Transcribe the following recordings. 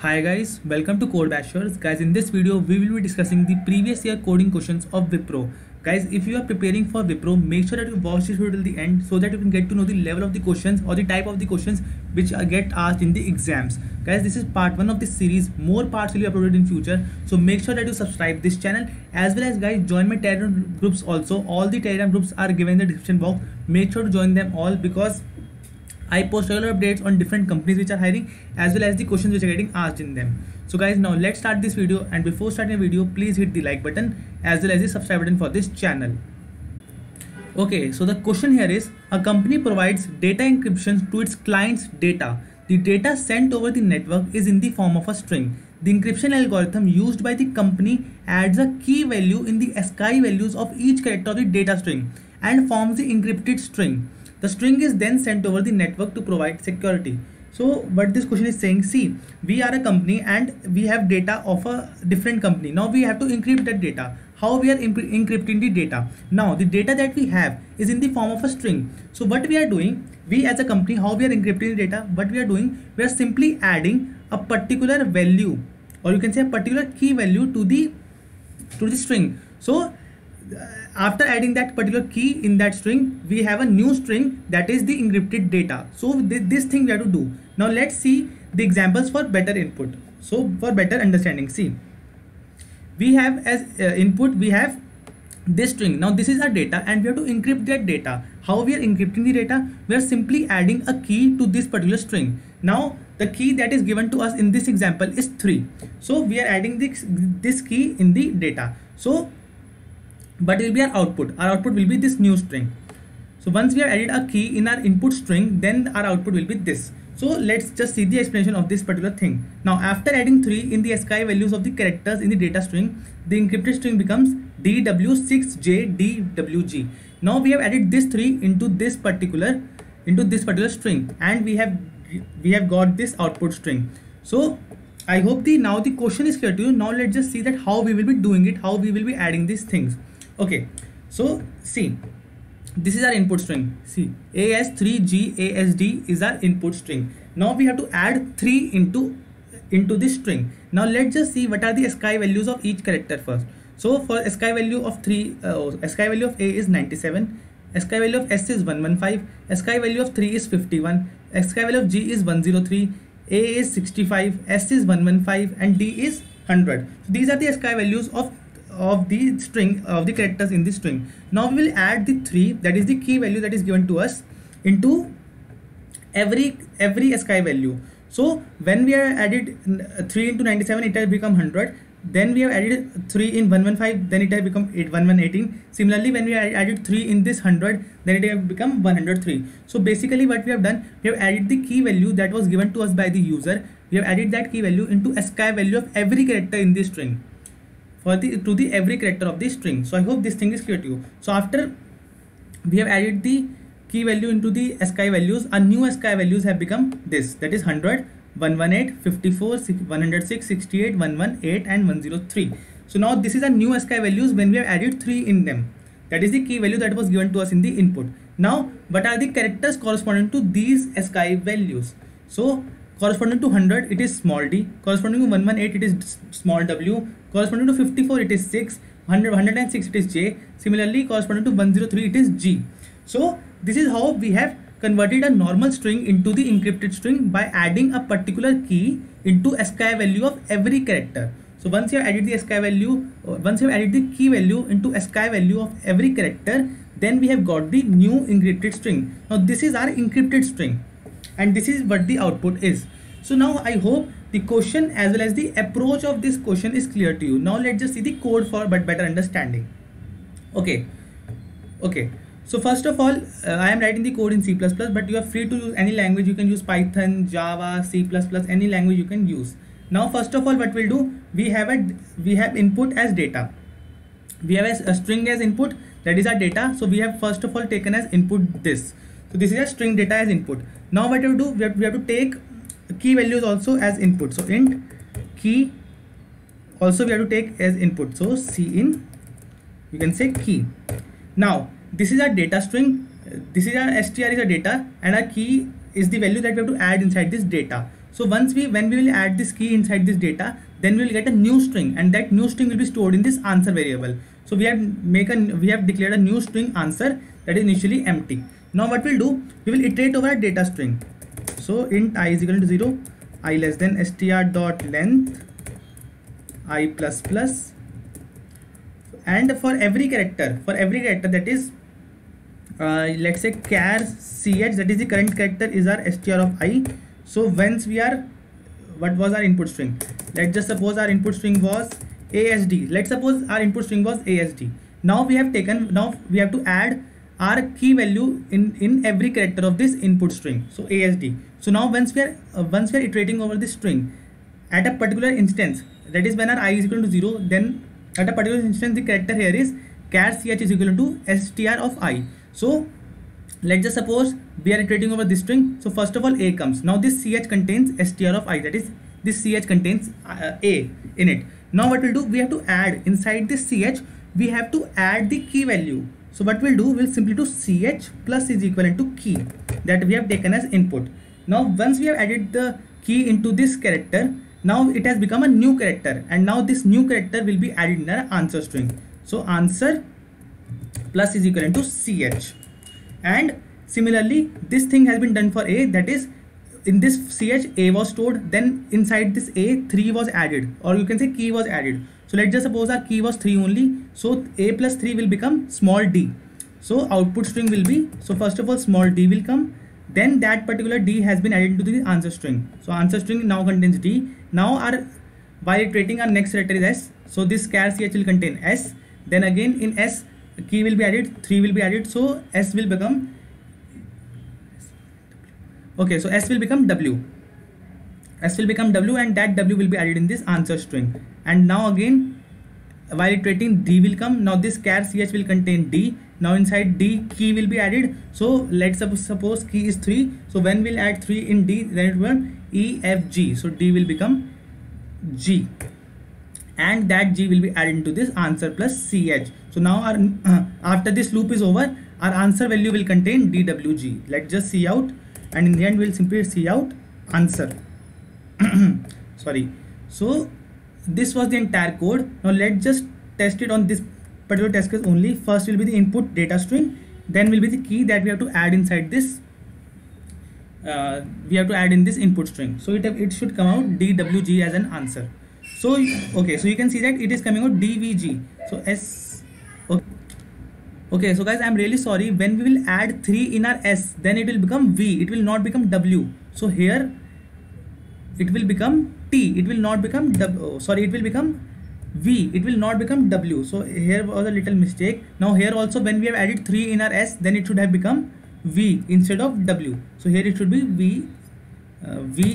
Hi guys, welcome to Code Bashers. Guys, in this video we will be discussing the previous year coding questions of Wipro. Guys, if you are preparing for Wipro, make sure that you watch this video till the end so that you can get to know the level of the questions or the type of the questions which get asked in the exams. Guys, this is part 1 of this series. More parts will be uploaded in future. So make sure that you subscribe this channel as well as guys join my Telegram groups also. All the Telegram groups are given in the description box. Make sure to join them all because I post regular updates on different companies which are hiring as well as the questions which are getting asked in them. So guys, now let's start this video, and before starting the video please hit the like button as well as the subscribe button for this channel. Okay, so the question here is, a company provides data encryption to its clients' data. The data sent over the network is in the form of a string. The encryption algorithm used by the company adds a key value in the ASCII values of each character of the data string and forms the encrypted string. The string is then sent over the network to provide security. So what this question is saying, see, we are a company and we have data of a different company. Now we have to encrypt that data. How we are encrypting the data? Now the data that we have is in the form of a string. So what we are doing, we as a company, how we are encrypting the data, what we are doing, we are simply adding a particular value, or you can say a particular key value to the string. So after adding that particular key in that string, we have a new string that is the encrypted data. So this thing we have to do. Now let's see the examples for better input. So for better understanding, see, we have as input we have this string. Now this is our data and we have to encrypt that data. How we are encrypting the data? We are simply adding a key to this particular string. Now the key that is given to us in this example is 3. So we are adding this key in the data. So but it will be our output. Our output will be this new string. So once we have added a key in our input string, then our output will be this. So let's just see the explanation of this particular thing. Now after adding 3 in the ASCII values of the characters in the data string, the encrypted string becomes DW6JDWG. Now we have added this 3 into this particular string, and we have got this output string. So I hope now the question is clear to you. Now let's just see that how we will be doing it, how we will be adding these things. Okay, so see, this is our input string. See, AS3GASD is our input string. Now we have to add 3 into this string. Now let's just see what are the ASCII values of each character first. So for ASCII value of ASCII value of A is 97, ASCII value of S is 115, ASCII value of 3 is 51, ASCII value of G is 103, A is 65, S is 115, and D is 100. So these are the ASCII values of the string of the characters in the string. Now we will add the 3, that is the key value that is given to us, into every ASCII value. So when we have added 3 into 97, it has become 100. Then we have added 3 in 115, then it has become 1118. Similarly, when we have added 3 in this 100, then it has become 103. So basically what we have done, we have added the key value that was given to us by the user. We have added that key value into ASCII value of every character in this string, to the every character of the string. So I hope this thing is clear to you. So after we have added the key value into the ASCII values, our new ASCII values have become this, that is 100, 118, 54, 106, 68, 118, and 103. So now this is our new ASCII values when we have added 3 in them. That is the key value that was given to us in the input. Now what are the characters corresponding to these ASCII values? So corresponding to 100, it is small d. Corresponding to 118, it is small w. Corresponding to 54, it is 6. 106, it is j. Similarly, corresponding to 103, it is g. So this is how we have converted a normal string into the encrypted string by adding a particular key into ASCII value of every character. So once you have added the ASCII value, once you have added the key value into ASCII value of every character, then we have got the new encrypted string. Now this is our encrypted string, and this is what the output is. So now I hope the question as well as the approach of this question is clear to you. Now let's just see the code for better understanding. Okay. So first of all, I am writing the code in C++, but you are free to use any language. You can use Python, Java, C++, any language you can use. Now first of all, what we'll do, we have input as data. We have a string as input, that is our data. So we have first of all taken as input this. So this is a string data as input. Now what we do, we have to take key values also as input. So int key also we have to take as input. So cin, you can say key. Now this is our data string, this is our str is a data, and our key is the value that we have to add inside this data. So when we will add this key inside this data, then we will get a new string, and that new string will be stored in this answer variable. So we have declared a new string answer that is initially empty. Now what we'll do, we will iterate over a data string. So int I is equal to 0, I less than str.length I plus plus, and for every character that is let's say char ch, that is the current character, is our str of I. So once we are, what was our input string? Let's just suppose our input string was ASD. Let's suppose our input string was ASD. Now we have to add our key value in every character of this input string. So ASD. So now once we are iterating over this string at a particular instance, that is when our I is equal to 0, then at a particular instance the character here is char ch is equal to str of I. So let's just suppose we are iterating over this string. So first of all A comes. Now this ch contains str of I, that is this ch contains A in it. Now what we'll do, we have to add inside this ch, we have to add the key value. So what we'll do, we'll simply do ch plus is equivalent to key that we have taken as input. Now once we have added the key into this character, now it has become a new character, and now this new character will be added in our answer string. So answer plus is equivalent to ch. And similarly this thing has been done for A, that is in this ch A was stored, then inside this A 3 was added, or you can say key was added. So let's just suppose our key was 3 only, so A plus 3 will become small d. So output string will be, so first of all small d will come, then that particular d has been added to the answer string. So answer string now contains d. Now while iterating, our next character is s, so this char ch will contain s, then again in s key will be added, 3 will be added, so s will become, okay, so s will become w, and that w will be added in this answer string. And now again while iterating d will come. Now this char ch will contain d. Now inside d key will be added. So let's suppose key is 3, so when we'll add 3 in d, then it will e f g, so d will become g, and that g will be added into this answer plus ch. So now our after this loop is over, our answer value will contain dwg. Let's just see out, and in the end we'll simply see out answer. Sorry. So this was the entire code. Now let's just test it on this particular test case only. First will be the input data string, then will be the key that we have to add inside this we have to add in this input string. So it should come out dwg as an answer. So okay, so you can see that it is coming out dvg. So s, okay, so guys, I'm really sorry, when we will add 3 in our s, then it will become v, it will not become w. So here it will become t, it will not become w, sorry, it will become v, it will not become w. So here was a little mistake. Now here also when we have added 3 in our s, then it should have become v instead of w. So here it should be v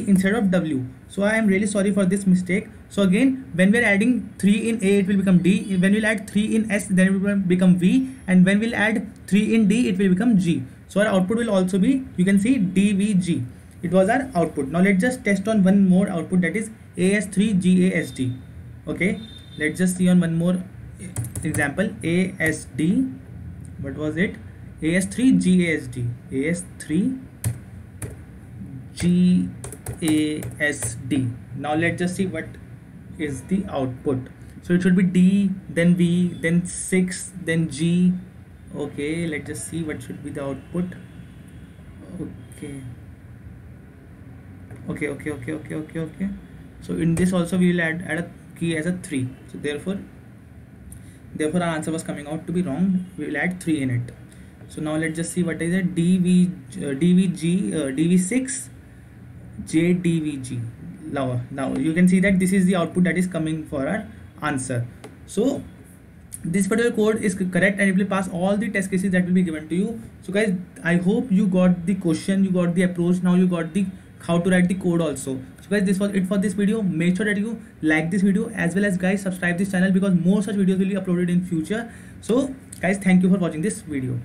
instead of w. So I am really sorry for this mistake. So again, when we are adding 3 in a, it will become d. When we will add 3 in s, then it will become v, and when we will add 3 in d, it will become g. So our output will also be, you can see, dvg. It was our output. Now let's just test on one more output, that is as3gasd. Okay, let's just see on one more example. asd, what was it? as3gasd, as3gasd. Now let's just see what is the output. So it should be d, then v, then 6, then g. Okay, let's just see what should be the output. Okay. So in this also we will add a key as a 3. So therefore our answer was coming out to be wrong. We will add 3 in it. So now let's just see what is it. dv6 jdvg. Now you can see that this is the output that is coming for our answer. So this particular code is correct, and it will pass all the test cases that will be given to you. So guys, I hope you got the question, you got the approach, now you got the how to write the code also. So guys, this was it for this video. Make sure that you like this video, as well as guys subscribe this channel, because more such videos will be uploaded in future. So guys, thank you for watching this video.